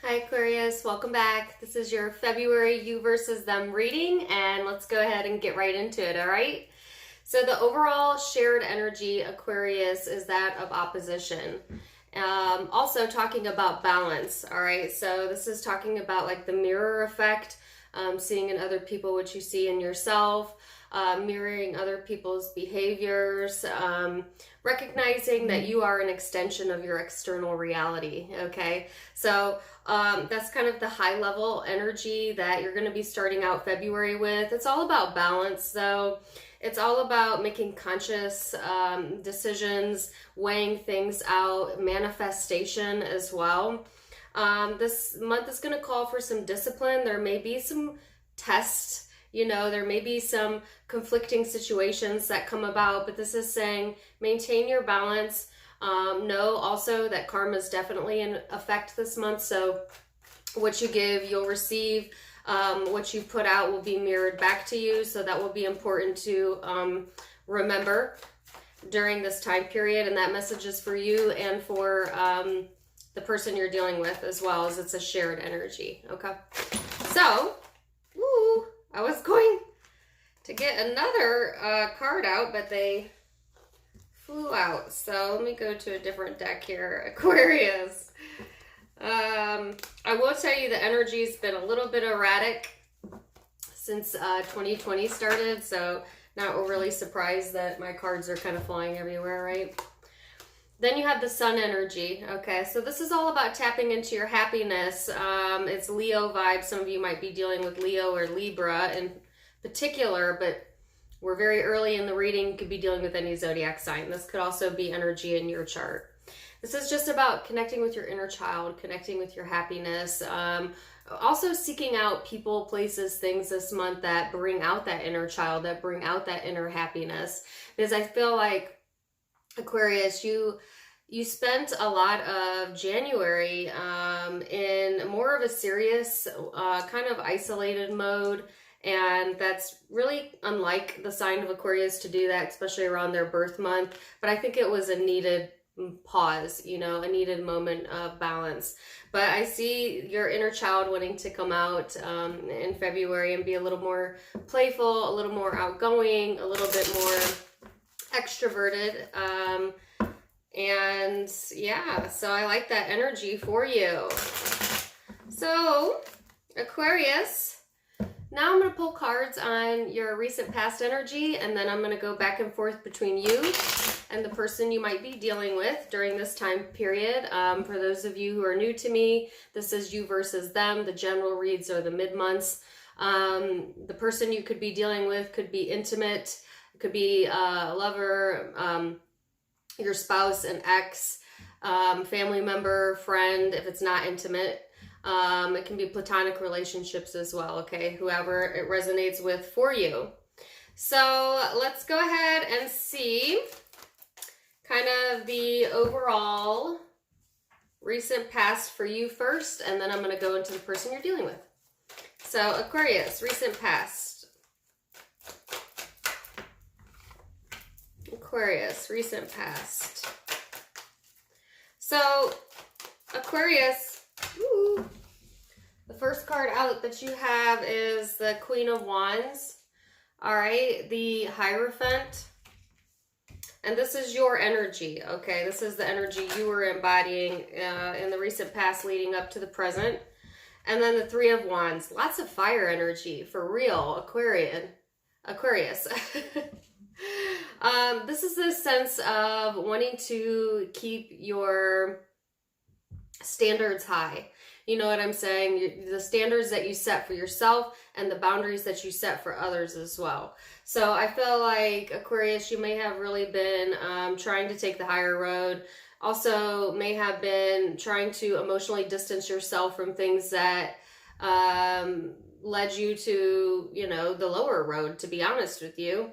Hi Aquarius, welcome back. This is your February you versus them reading, and let's go ahead and get right into it, all right? So the overall shared energy, Aquarius, is that of opposition. Also talking about balance, all right? So this is talking about like the mirror effect, seeing in other people what you see in yourself, mirroring other people's behaviors, recognizing that you are an extension of your external reality, okay? So that's kind of the high level energy that you're going to be starting out February with. It's all about balance, so it's all about making conscious decisions, weighing things out, manifestation as well. This month is going to call for some discipline. There may be some tests, there may be some conflicting situations that come about, but this is saying maintain your balance. Know also that karma is definitely in effect this month, so what you give, you'll receive. What you put out will be mirrored back to you, so that will be important to remember during this time period, and that message is for you and for the person you're dealing with as well, as it's a shared energy, okay? So, I was going to get another card out, but they flew out, so let me go to a different deck here. Aquarius. I will tell you the energy's been a little bit erratic since 2020 started, so not overly surprised that my cards are kind of flying everywhere, right? Then you have the sun energy, okay? So this is all about tapping into your happiness. It's Leo vibes. Some of you might be dealing with Leo or Libra in particular, but we're very early in the reading. You could be dealing with any zodiac sign. This could also be energy in your chart. This is just about connecting with your inner child, connecting with your happiness. Also seeking out people, places, things this month that bring out that inner child, that bring out that inner happiness. Because I feel like, Aquarius, you spent a lot of January in more of a serious, kind of isolated mode. And that's really unlike the sign of Aquarius to do that, especially around their birth month. But I think it was a needed pause, a needed moment of balance. But I see your inner child wanting to come out in February and be a little more playful, a little more outgoing, a little bit more extroverted. And yeah, so I like that energy for you. So, Aquarius, now I'm going to pull cards on your recent past energy, and then I'm going to go back and forth between you and the person you might be dealing with during this time period. For those of you who are new to me, this is you versus them. The general reads are the mid-months. The person you could be dealing with could be intimate, it could be a lover, your spouse, an ex, family member, friend, if it's not intimate. It can be platonic relationships as well, okay? Whoever it resonates with for you. So let's go ahead and see kind of the overall recent past for you first, and then I'm going to go into the person you're dealing with. So Aquarius, recent past. Aquarius, recent past. So Aquarius, the first card out that you have is the Queen of Wands. All right, the Hierophant. And this is your energy, okay? This is the energy you were embodying in the recent past leading up to the present. And then the Three of Wands. Lots of fire energy, for real, Aquarius. This is the sense of wanting to keep your standards high. You know what I'm saying? The standards that you set for yourself and the boundaries that you set for others as well. So I feel like, Aquarius, you may have really been trying to take the higher road. Also may have been trying to emotionally distance yourself from things that led you to, the lower road, to be honest with you.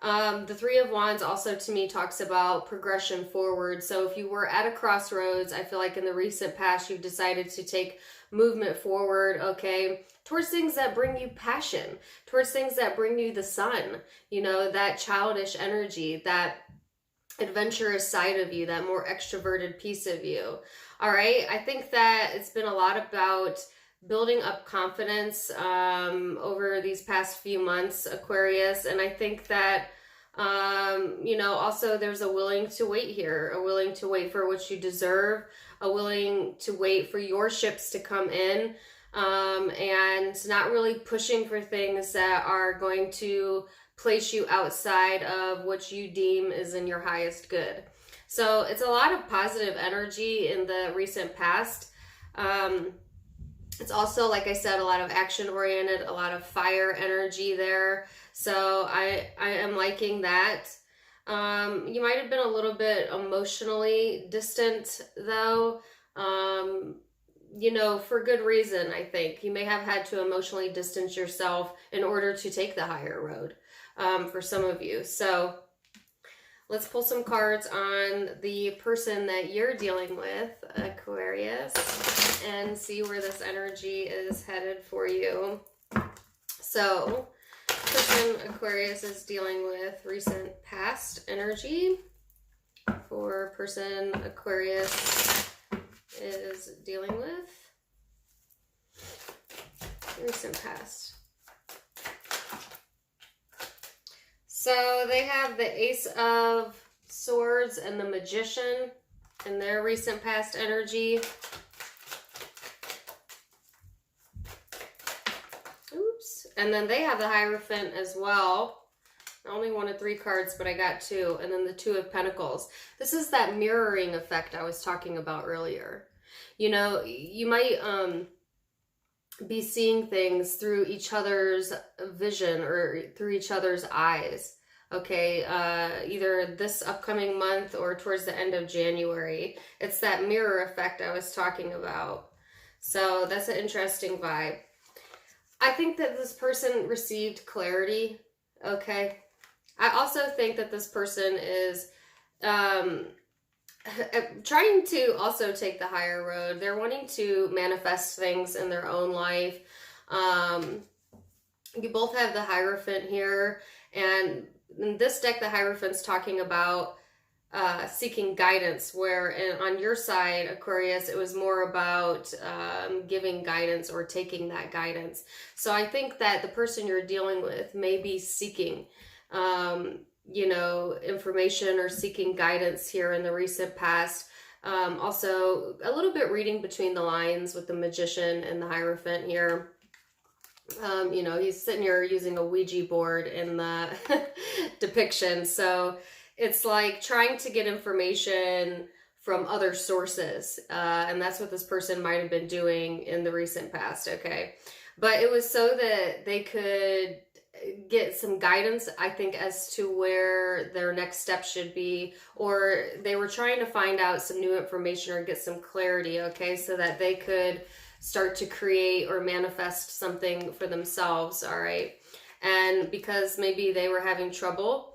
The Three of Wands also to me talks about progression forward. So if you were at a crossroads, I feel like in the recent past you've decided to take movement forward, okay, towards things that bring you passion, towards things that bring you the sun, that childish energy, that adventurous side of you, that more extroverted piece of you. All right. I think that it's been a lot about building up confidence over these past few months, Aquarius. And I think that, also there's a willing to wait here, a willing to wait for what you deserve, a willing to wait for your ships to come in, and not really pushing for things that are going to place you outside of what you deem is in your highest good. So it's a lot of positive energy in the recent past. It's also, like I said, a lot of action oriented, a lot of fire energy there. So I am liking that. You might have been a little bit emotionally distant though, for good reason. I think you may have had to emotionally distance yourself in order to take the higher road, for some of you. So let's pull some cards on the person that you're dealing with, Aquarius, and see where this energy is headed for you. So, person Aquarius is dealing with recent past energy. For person Aquarius is dealing with recent past. So they have the Ace of Swords and the Magician in their recent past energy. Oops. And then they have the Hierophant as well. I only wanted 3 cards, but I got 2. And then the Two of Pentacles. This is that mirroring effect I was talking about earlier. You might be seeing things through each other's vision or through each other's eyes. Okay, either this upcoming month or towards the end of January. It's that mirror effect I was talking about. So that's an interesting vibe. I think that this person received clarity, okay? I also think that this person is trying to also take the higher road. They're wanting to manifest things in their own life. You both have the Hierophant here, and in this deck, the Hierophant's talking about seeking guidance, where on your side, Aquarius, it was more about giving guidance or taking that guidance. So I think that the person you're dealing with may be seeking information or seeking guidance here in the recent past. Also, a little bit reading between the lines with the Magician and the Hierophant here. He's sitting here using a Ouija board in the depiction. So it's like trying to get information from other sources. And that's what this person might have been doing in the recent past, okay? But it was so that they could get some guidance, I think, as to where their next step should be, or they were trying to find out some new information or get some clarity, okay, so that they could start to create or manifest something for themselves, all right? And because maybe they were having trouble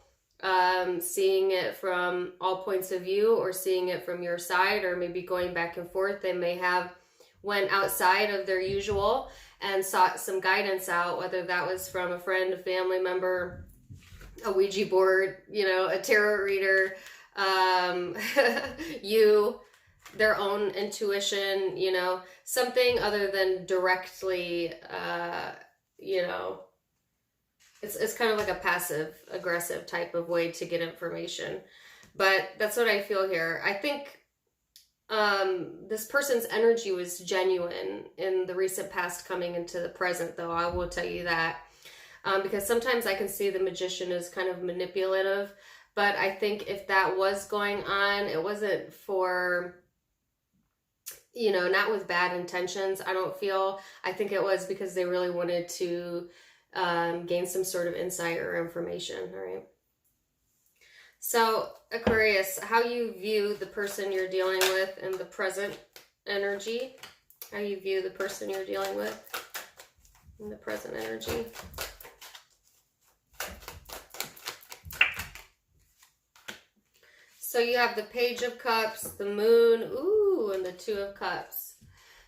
seeing it from all points of view, or seeing it from your side, or maybe going back and forth, they may have went outside of their usual and sought some guidance out, whether that was from a friend, a family member, a Ouija board, a tarot reader, their own intuition, something other than directly, it's kind of like a passive aggressive type of way to get information. But that's what I feel here. I think this person's energy was genuine in the recent past coming into the present, though, I will tell you that. Because sometimes I can see the Magician as kind of manipulative, but I think if that was going on, it wasn't for, not with bad intentions, I don't feel. I think it was because they really wanted to gain some sort of insight or information, all right? So, Aquarius, how you view the person you're dealing with in the present energy. How you view the person you're dealing with in the present energy. So you have the Page of Cups, the Moon, ooh, and the Two of Cups.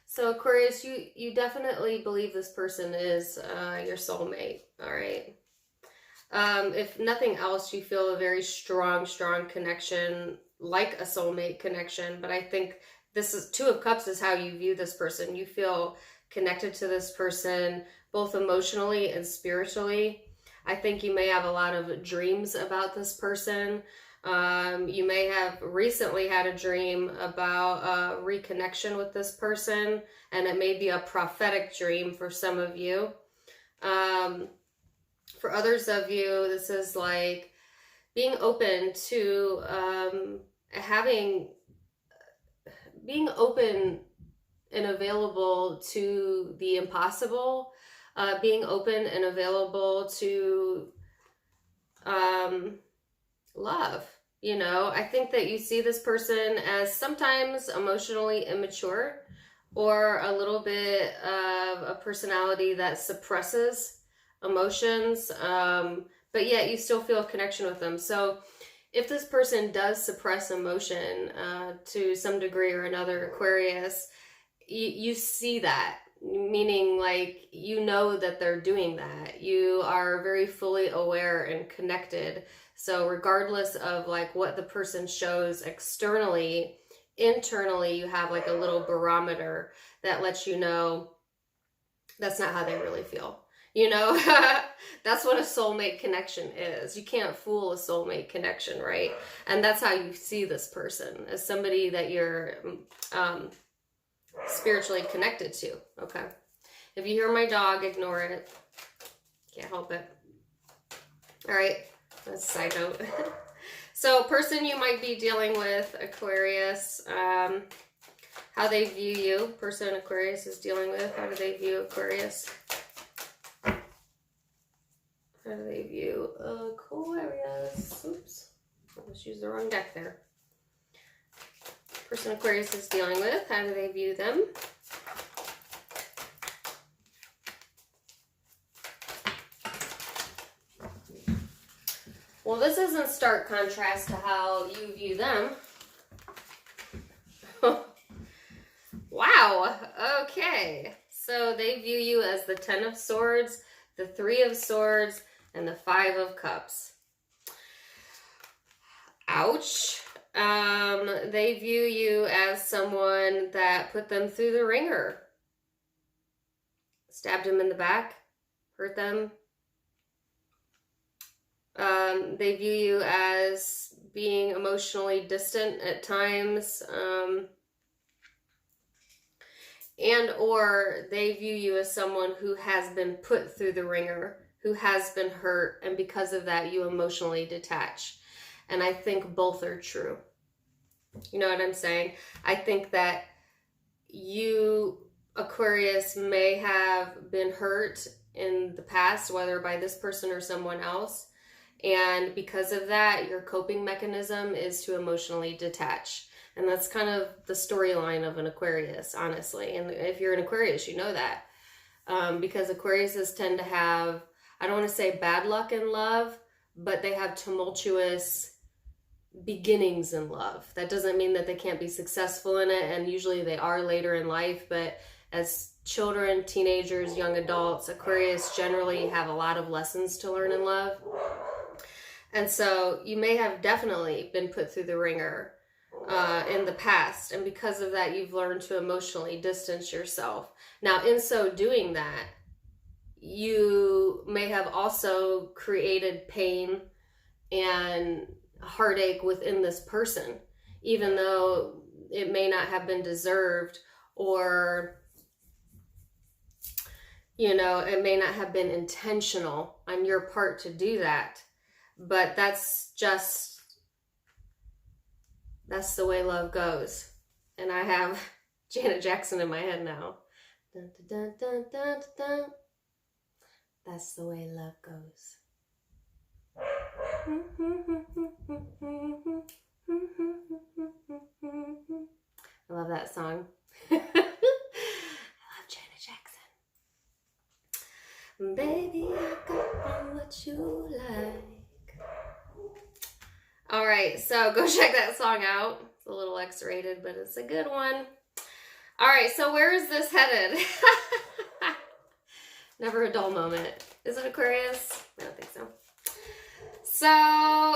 So, Aquarius, you definitely believe this person is your soulmate, all right? If nothing else, you feel a very strong connection, like a soulmate connection. But I think this is Two of Cups is how you view this person. You feel connected to this person both emotionally and spiritually. I think you may have a lot of dreams about this person. You may have recently had a dream about reconnection with this person, and it may be a prophetic dream for some of you. For others of you, this is like being open to being open and available to the impossible, being open and available to love. You know, I think that you see this person as sometimes emotionally immature, or a little bit of a personality that suppresses emotions, but yet you still feel a connection with them. So if this person does suppress emotion to some degree or another, Aquarius, you see that, meaning like you know that they're doing that. You are very fully aware and connected. So regardless of like what the person shows externally, internally you have like a little barometer that lets you know that's not how they really feel. You know, that's what a soulmate connection is. You can't fool a soulmate connection, right? And that's how you see this person, as somebody that you're spiritually connected to, okay? If you hear my dog, ignore it. Can't help it. All right, that's a side note. So person you might be dealing with, Aquarius, how they view you. Person Aquarius is dealing with, how do they view Aquarius? How do they view Aquarius? Oops, I just used the wrong deck there. Person Aquarius is dealing with, how do they view them? Well, this is in stark contrast to how you view them. Wow, okay. So they view you as the 10 of Swords, the 3 of Swords, and the 5 of Cups. Ouch. They view you as someone that put them through the ringer. Stabbed them in the back, hurt them. They view you as being emotionally distant at times. And or they view you as someone who has been put through the ringer, who has been hurt, and because of that you emotionally detach. And I think both are true. You know what I'm saying? I think that you, Aquarius, may have been hurt in the past, whether by this person or someone else. And because of that, your coping mechanism is to emotionally detach. And that's kind of the storyline of an Aquarius, honestly. And if you're an Aquarius, you know that. Because Aquariuses tend to have, I don't want to say bad luck in love, but they have tumultuous beginnings in love. That doesn't mean that they can't be successful in it, and usually they are later in life, but as children, teenagers, young adults, Aquarius generally have a lot of lessons to learn in love. And so you may have definitely been put through the ringer in the past, and because of that you've learned to emotionally distance yourself. Now in so doing that, you may have also created pain and heartache within this person, even though it may not have been deserved, or you know, it may not have been intentional on your part to do that. But that's the way love goes. And I have Janet Jackson in my head now. Dun, dun, dun, dun, dun, dun. That's the way love goes. I love that song. I love Janet Jackson. Baby, I got what you like. All right, so go check that song out. It's a little X-rated, but it's a good one. All right, so where is this headed? Never a dull moment. Is it Aquarius? I don't think so. So,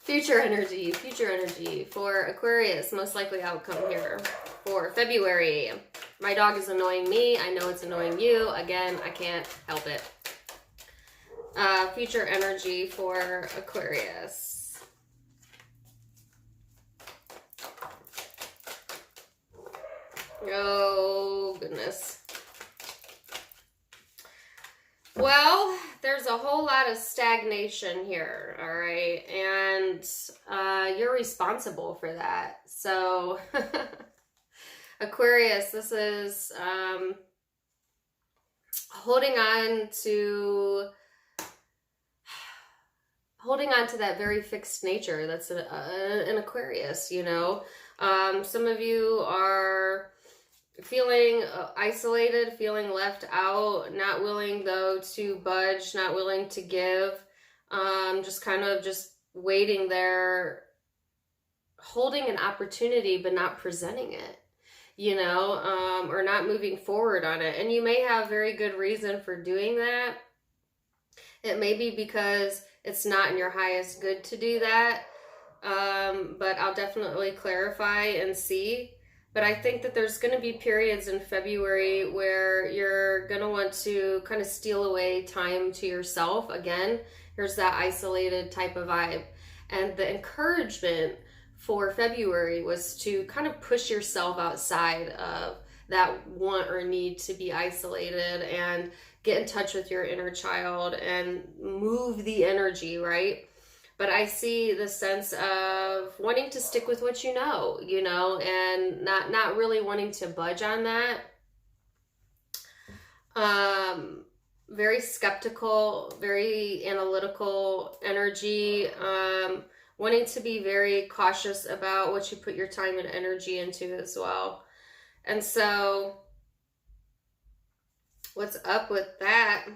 Future energy for Aquarius, most likely outcome here for February. My dog is annoying me. I know it's annoying you. Again, I can't help it. Future energy for Aquarius. Oh, goodness. Well, there's a whole lot of stagnation here, all right? And you're responsible for that. So, Aquarius, this is holding on to that very fixed nature that's an Aquarius, you know? Some of you are feeling isolated, feeling left out, not willing though to budge, not willing to give, just kind of just waiting there, holding an opportunity but not presenting it, you know, or not moving forward on it. And you may have very good reason for doing that. It may be because it's not in your highest good to do that, but I'll definitely clarify and see. But I think that there's going to be periods in February where you're going to want to kind of steal away time to yourself. Again, here's that isolated type of vibe. And the encouragement for February was to kind of push yourself outside of that want or need to be isolated and get in touch with your inner child and move the energy, right? But I see the sense of wanting to stick with what you know, and not really wanting to budge on that. Very skeptical, very analytical energy, wanting to be very cautious about what you put your time and energy into as well. And so, what's up with that?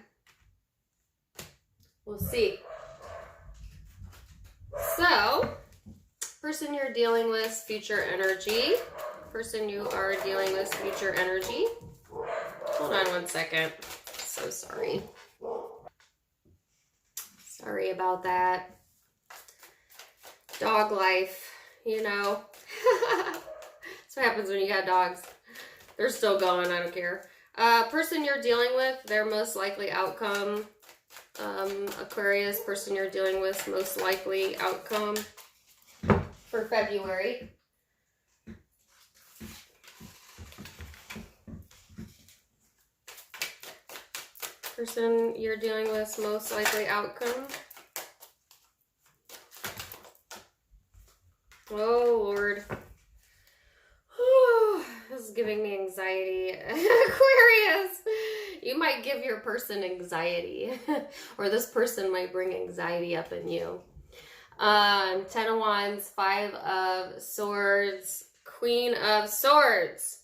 We'll see. So, person you're dealing with, future energy. Person you are dealing with, future energy. Hold on one second. So sorry. Sorry about that. Dog life, you know. That's what happens when you got dogs. They're still going, I don't care. Person you're dealing with, their most likely outcome. Aquarius, person you're dealing with, most likely outcome for February. Person you're dealing with, most likely outcome. Oh, Lord. Whew, this is giving me anxiety. Aquarius, you might give your person anxiety, or this person might bring anxiety up in you. 10 of Wands, 5 of Swords, Queen of Swords.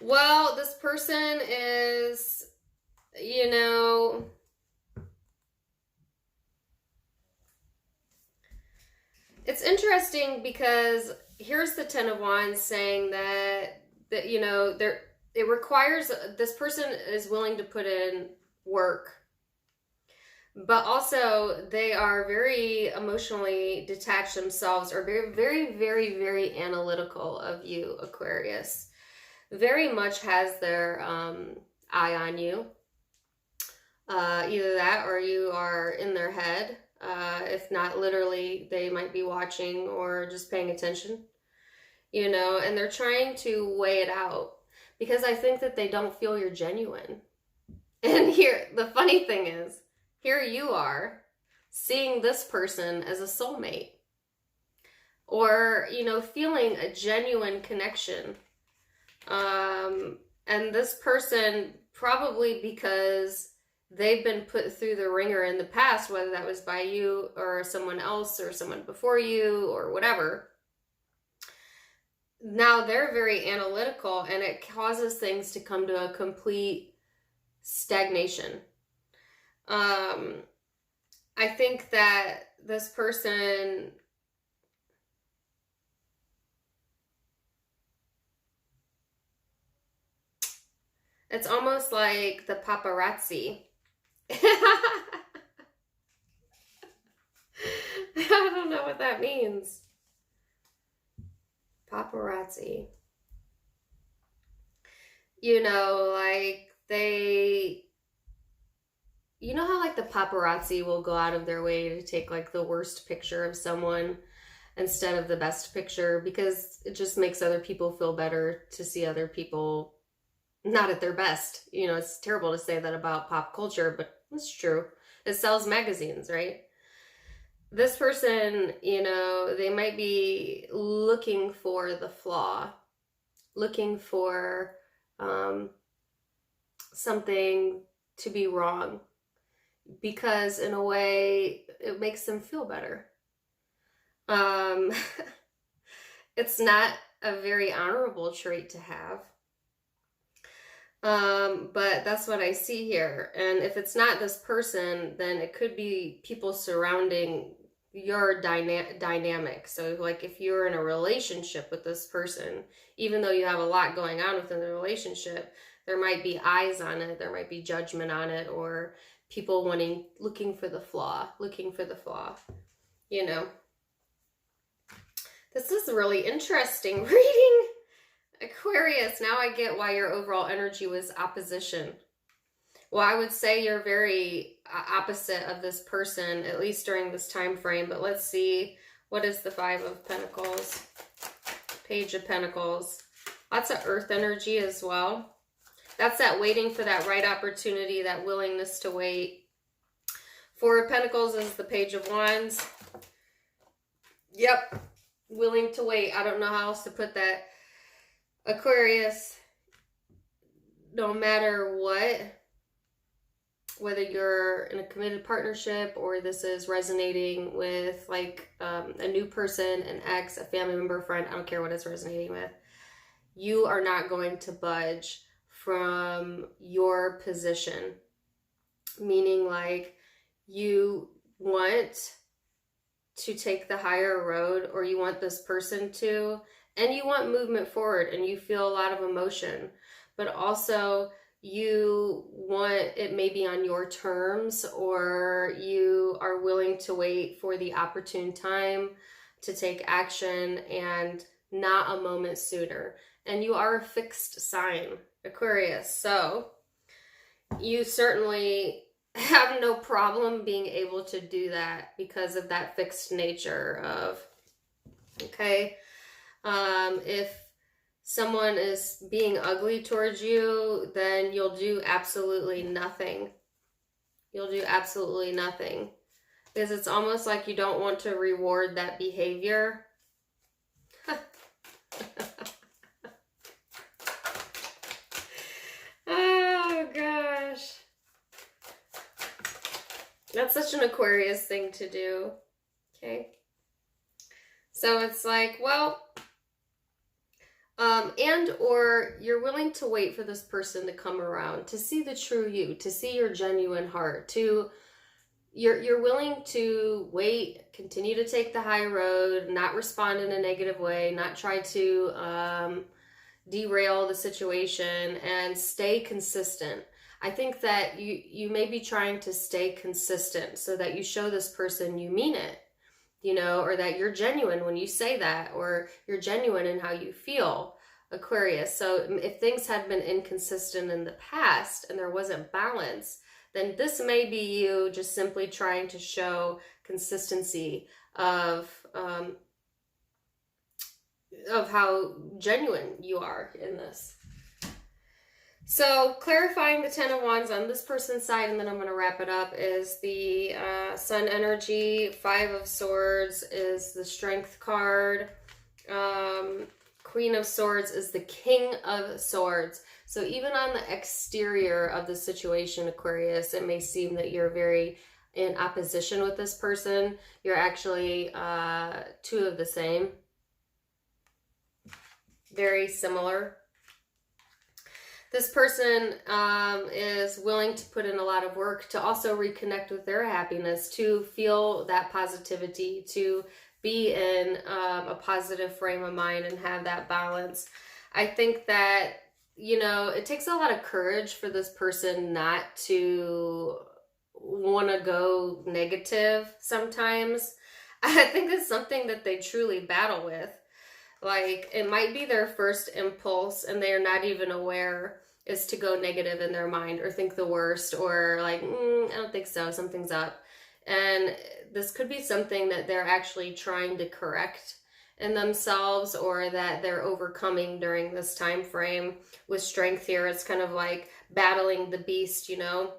Well, this person is, you know, it's interesting because here's the 10 of Wands saying that you know, it requires, this person is willing to put in work, but also they are very emotionally detached themselves, or very, very, very, very analytical of you, Aquarius. Very much has their eye on you. Either that or you are in their head. If not literally, they might be watching or just paying attention, you know, and they're trying to weigh it out because I think that they don't feel you're genuine. And here, the funny thing is, here you are seeing this person as a soulmate, or, you know, feeling a genuine connection. And this person, probably because they've been put through the ringer in the past, whether that was by you or someone else or someone before you or whatever. Now they're very analytical, and it causes things to come to a complete stagnation. I think that this person, it's almost like the paparazzi. don't know what that means. Paparazzi. You know, like you know how like the paparazzi will go out of their way to take like the worst picture of someone instead of the best picture, because it just makes other people feel better to see other people not at their best. You know, it's terrible to say that about pop culture, but it's true. It sells magazines, right? This person, you know, they might be looking for the flaw, looking for something to be wrong, because in a way it makes them feel better. It's not a very honorable trait to have. But that's what I see here. And if it's not this person, then it could be people surrounding your dynamic. So like if you're in a relationship with this person, even though you have a lot going on within the relationship, there might be eyes on it, there might be judgment on it, or people looking for the flaw, you know. This is really interesting reading, Aquarius. Now I get why your overall energy was opposition. Well, I would say you're very opposite of this person, at least during this time frame. But let's see, what is the Five of Pentacles? Page of Pentacles. Lots of earth energy as well. That's that waiting for that right opportunity, that willingness to wait. Four of Pentacles is the Page of Wands. Yep, willing to wait. I don't know how else to put that. Aquarius, no matter what, whether you're in a committed partnership or this is resonating with like a new person, an ex, a family member, friend, I don't care what it's resonating with, you are not going to budge from your position. Meaning like you want to take the higher road, or you want this person to, and you want movement forward, and you feel a lot of emotion, but also you want it maybe on your terms, or you are willing to wait for the opportune time to take action and not a moment sooner. And you are a fixed sign, Aquarius, so you certainly have no problem being able to do that because of that fixed nature of, okay, if someone is being ugly towards you, then you'll do absolutely nothing. You'll do absolutely nothing. Because it's almost like you don't want to reward that behavior. Oh, gosh. That's such an Aquarius thing to do. Okay. So it's like, well, and or you're willing to wait for this person to come around, to see the true you, to see your genuine heart, you're willing to wait, continue to take the high road, not respond in a negative way, not try to derail the situation, and stay consistent. I think that you may be trying to stay consistent so that you show this person you mean it, you know, or that you're genuine when you say that, or you're genuine in how you feel, Aquarius. So if things had been inconsistent in the past and there wasn't balance, then this may be you just simply trying to show consistency of how genuine you are in this. So clarifying the Ten of Wands on this person's side, and then I'm going to wrap it up, is the Sun energy. Five of Swords is the Strength card. Queen of Swords is the King of Swords. So even on the exterior of the situation, Aquarius, it may seem that you're very in opposition with this person. You're actually two of the same. Very similar. This person is willing to put in a lot of work to also reconnect with their happiness, to feel that positivity, to be in a positive frame of mind and have that balance. I think that, you know, it takes a lot of courage for this person not to want to go negative sometimes. I think it's something that they truly battle with. Like, it might be their first impulse and they're not even aware, is to go negative in their mind or think the worst, or like, I don't think so, something's up. And this could be something that they're actually trying to correct in themselves, or that they're overcoming during this time frame with strength here. It's kind of like battling the beast, you know,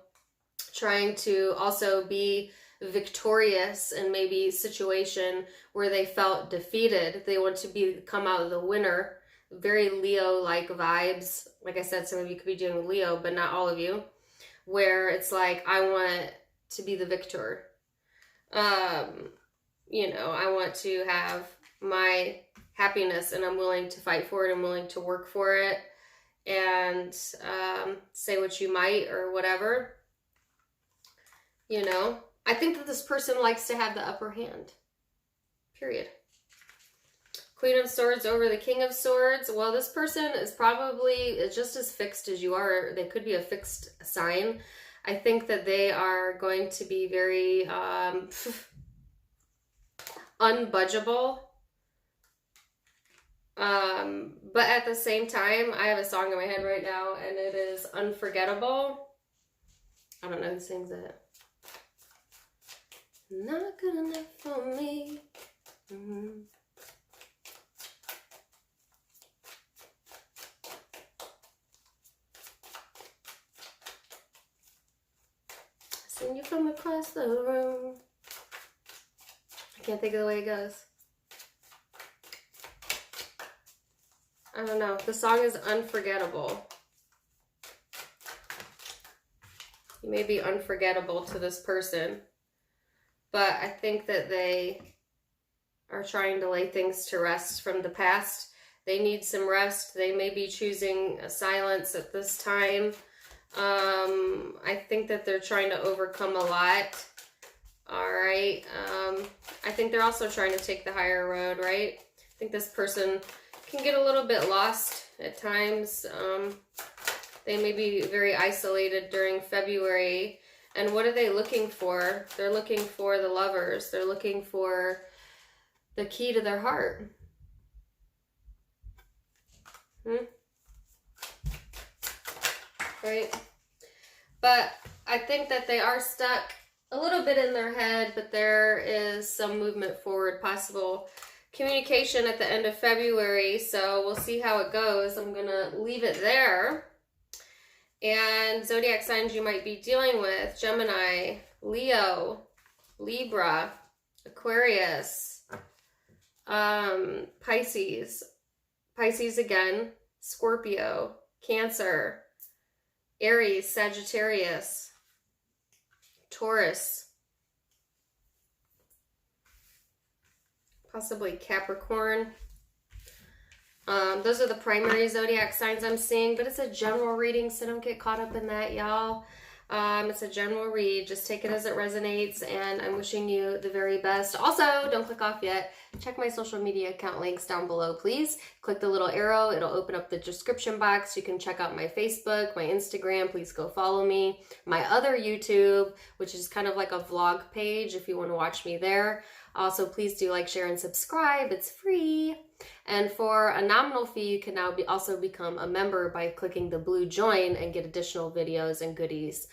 trying to also be victorious in maybe situation where they felt defeated. They want to come out of the winner. Very Leo-like vibes. Like I said, some of you could be dealing with Leo, but not all of you. Where it's like, I want to be the victor. You know, I want to have my happiness and I'm willing to fight for it. I'm willing to work for it. And say what you might or whatever. You know, I think that this person likes to have the upper hand. Period. Queen of Swords over the King of Swords. Well, this person is probably just as fixed as you are. They could be a fixed sign. I think that they are going to be very unbudgeable. But at the same time, I have a song in my head right now, and it is Unforgettable. I don't know who sings it. Not good enough for me. Seen you from across the room. I can't think of the way it goes. I don't know. The song is Unforgettable. You may be unforgettable to this person. But I think that they are trying to lay things to rest from the past. They need some rest. They may be choosing silence at this time. I think that they're trying to overcome a lot. All right. I think they're also trying to take the higher road, right? I think this person can get a little bit lost at times. They may be very isolated during February. And what are they looking for? They're looking for the lovers. They're looking for the key to their heart. Right? But I think that they are stuck a little bit in their head, but there is some movement forward, possible communication at the end of February. So we'll see how it goes. I'm going to leave it there. And zodiac signs you might be dealing with: Gemini, Leo, Libra, Aquarius, Pisces again, Scorpio, Cancer, Aries, Sagittarius, Taurus, possibly Capricorn. Those are the primary zodiac signs I'm seeing, but it's a general reading, so don't get caught up in that, y'all. It's a general read. Just take it as it resonates, and I'm wishing you the very best. Also, don't click off yet. Check my social media account links down below, please. Click the little arrow. It'll open up the description box. You can check out my Facebook, my Instagram. Please go follow me. My other YouTube, which is kind of like a vlog page if you want to watch me there. Also, please do like, share, and subscribe. It's free. And for a nominal fee, you can now also become a member by clicking the blue join and get additional videos and goodies.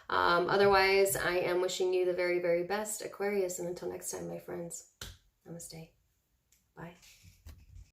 Otherwise, I am wishing you the very, very best, Aquarius. And until next time, my friends, namaste. Bye.